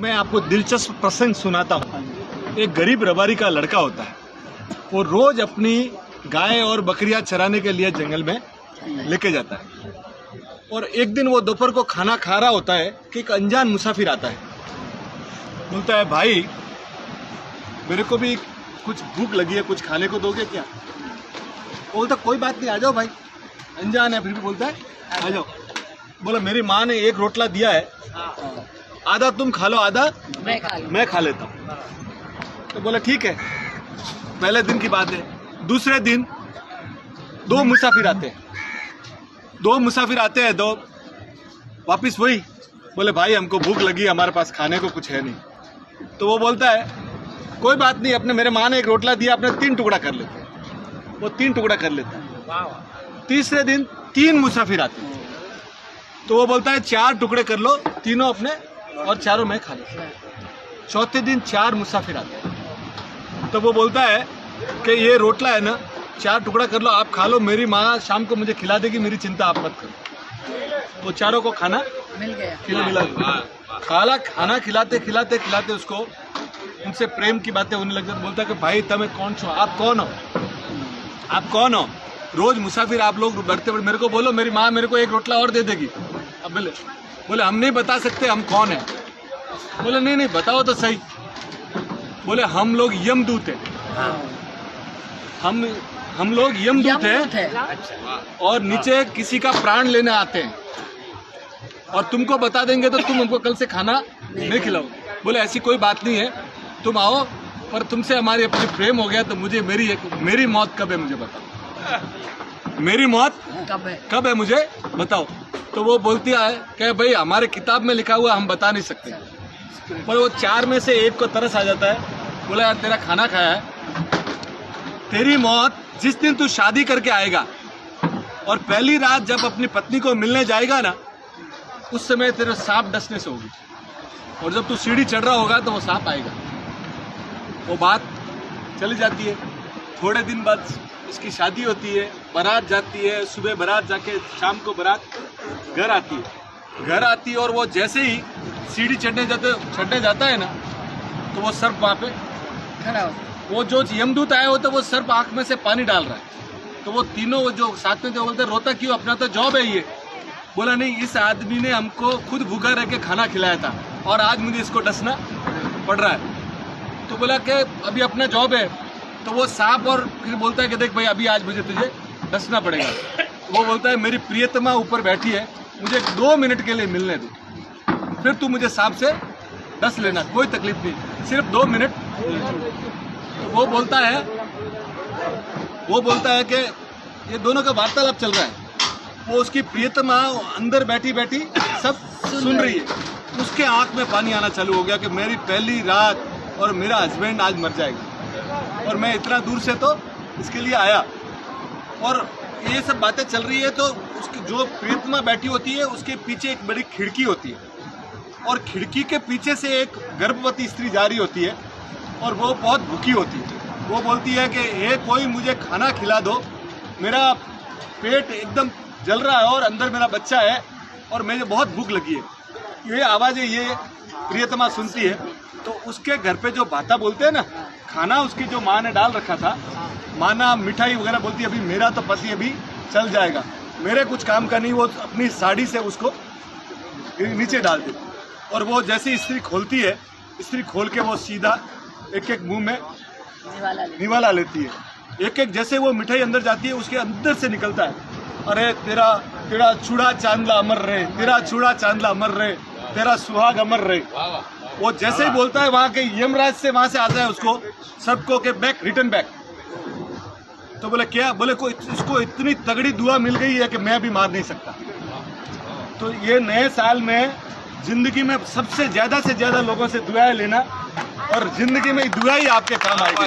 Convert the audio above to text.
मैं आपको दिलचस्प प्रसंग सुनाता हूँ। एक गरीब रबारी का लड़का होता है, वो रोज अपनी गाय और बकरियां चराने के लिए जंगल में लेके जाता है। और एक दिन वो दोपहर को खाना खा रहा होता है कि एक अनजान मुसाफिर आता है। बोलता है, भाई मेरे को भी कुछ भूख लगी है, कुछ खाने को दोगे क्या? बोलता कोई बात नहीं, आ जाओ भाई। अनजान है फिर भी बोलता है आ जाओ। बोला मेरी माँ ने एक रोटला दिया है, आधा तुम खा लो, आधा मैं खा लेता हूँ। तो बोला ठीक है। पहले दिन की बात है। दूसरे दिन दो मुसाफिर आते हैं, दो वापिस वही। बोले भाई हमको भूख लगी, हमारे पास खाने को कुछ है नहीं। तो वो बोलता है कोई बात नहीं, अपने मेरे माँ ने एक रोटला दिया, अपने 3 टुकड़ा कर लेते हैं। वो 3 टुकड़ा कर लेता है। तीसरे दिन 3 मुसाफिर आते हैं, तो वो बोलता है 4 टुकड़े कर लो, तीनों अपने और चारों मैं खा लेता हूँ। चौथे दिन 4 मुसाफिर आते हैं, तो वो बोलता है कि ये रोटला है ना, 4 टुकड़ा कर लो, आप खा लो, मेरी माँ शाम को मुझे खिला देगी, मेरी चिंता आप मत करो। तो चारों को खाना मिल गया। खाना खिलाते उसको उनसे प्रेम की बातें होने लग जाती। बोलता है कि भाई तमें कौन छो, आप कौन हो? रोज मुसाफिर आप लोग बढ़ते मेरे को बोलो, मेरी माँ मेरे को एक रोटला और दे देगी। अब बोले हम नहीं बता सकते हम कौन है। बोले नहीं बताओ तो सही। बोले हम लोग यमदूत हैं। हम लोग यमदूत हैं और नीचे किसी का प्राण लेने आते हैं, और तुमको बता देंगे तो तुम हमको कल से खाना नहीं खिलाओ। बोले ऐसी कोई बात नहीं है, तुम आओ, पर तुमसे हमारी अपनी प्रेम हो गया तो मुझे मेरी मौत कब है मुझे बताओ, मेरी मौत कब है मुझे बताओ। तो वो बोलती है कि भाई हमारे किताब में लिखा हुआ हम बता नहीं सकते। पर वो 4 में से एक को तरस आ जाता है। बोला यार तेरा खाना खाया है, तेरी मौत जिस दिन तू शादी करके आएगा और पहली रात जब अपनी पत्नी को मिलने जाएगा ना, उस समय तेरे सांप डसने से होगी, और जब तू सीढ़ी चढ़ रहा होगा तो वो सांप आएगा। वो बात चली जाती है। थोड़े दिन बाद उसकी शादी होती है, बारात जाती है, सुबह बारात जाके शाम को बारात घर आती है और वो जैसे ही सीढ़ी चढ़ने जाता है ना, तो वो सर्प वहाँ पे खड़ा हो। वो जो यमदूत आया हो तो वो सर्प आँख में से पानी डाल रहा है। तो वो तीनों जो साथ में थे बोलते रोता क्यों, अपना तो जॉब है ये। बोला नहीं, इस आदमी ने हमको खुद भूखा रह के खाना खिलाया था और आज मुझे इसको डसना पड़ रहा है। तो बोला कि अभी अपना जॉब है। तो वो सांप और फिर बोलता है कि देख भाई अभी आज मुझे तुझे डसना पड़ेगा। वो बोलता है मेरी प्रियतमा ऊपर बैठी है, मुझे 2 मिनट के लिए मिलने दे, फिर तू मुझे सांप से डस लेना, कोई तकलीफ नहीं, सिर्फ 2 मिनट। तो वो बोलता है कि ये दोनों का वार्तालाप चल रहा है। वो उसकी प्रियतमा अंदर बैठी सब सुन रही है। उसके आंख में पानी आना चालू हो गया कि मेरी पहली रात और मेरा हस्बैंड आज मर जाएगा, और मैं इतना दूर से तो इसके लिए आया। और ये सब बातें चल रही है तो उसकी जो प्रियतमा बैठी होती है उसके पीछे एक बड़ी खिड़की होती है, और खिड़की के पीछे से एक गर्भवती स्त्री जा रही होती है, और वो बहुत भूखी होती है। वो बोलती है कि ये कोई मुझे खाना खिला दो, मेरा पेट एकदम जल रहा है और अंदर मेरा बच्चा है और मुझे बहुत भूख लगी है। ये आवाज़ें ये प्रियतमा सुनती है। तो उसके घर पे जो भाता बोलते हैं ना, खाना उसकी जो माँ ने डाल रखा था, माँ ना मिठाई वगैरह बोलती है, अभी मेरा तो पति अभी चल जाएगा, मेरे कुछ काम का नहीं। वो अपनी साड़ी से उसको नीचे डाल देती, और वो जैसे स्त्री खोलती है, स्त्री खोल के वो सीधा एक मुंह में निवाला लेती है। एक जैसे वो मिठाई अंदर जाती है, उसके अंदर से निकलता है, अरे तेरा चूड़ा चांदला अमर रहे, तेरा चूड़ा चांदला अमर रहे, तेरा सुहाग अमर रहे। वो जैसे ही बोलता है वहाँ के यमराज से वहाँ से आता है उसको सबको के बैक, रिटर्न बैक। तो बोले क्या? बोले इसको इतनी तगड़ी दुआ मिल गई है कि मैं भी मार नहीं सकता। तो ये नए साल में जिंदगी में सबसे ज्यादा से ज्यादा लोगों से दुआएं लेना, और जिंदगी में दुआ ही आपके काम आएगी।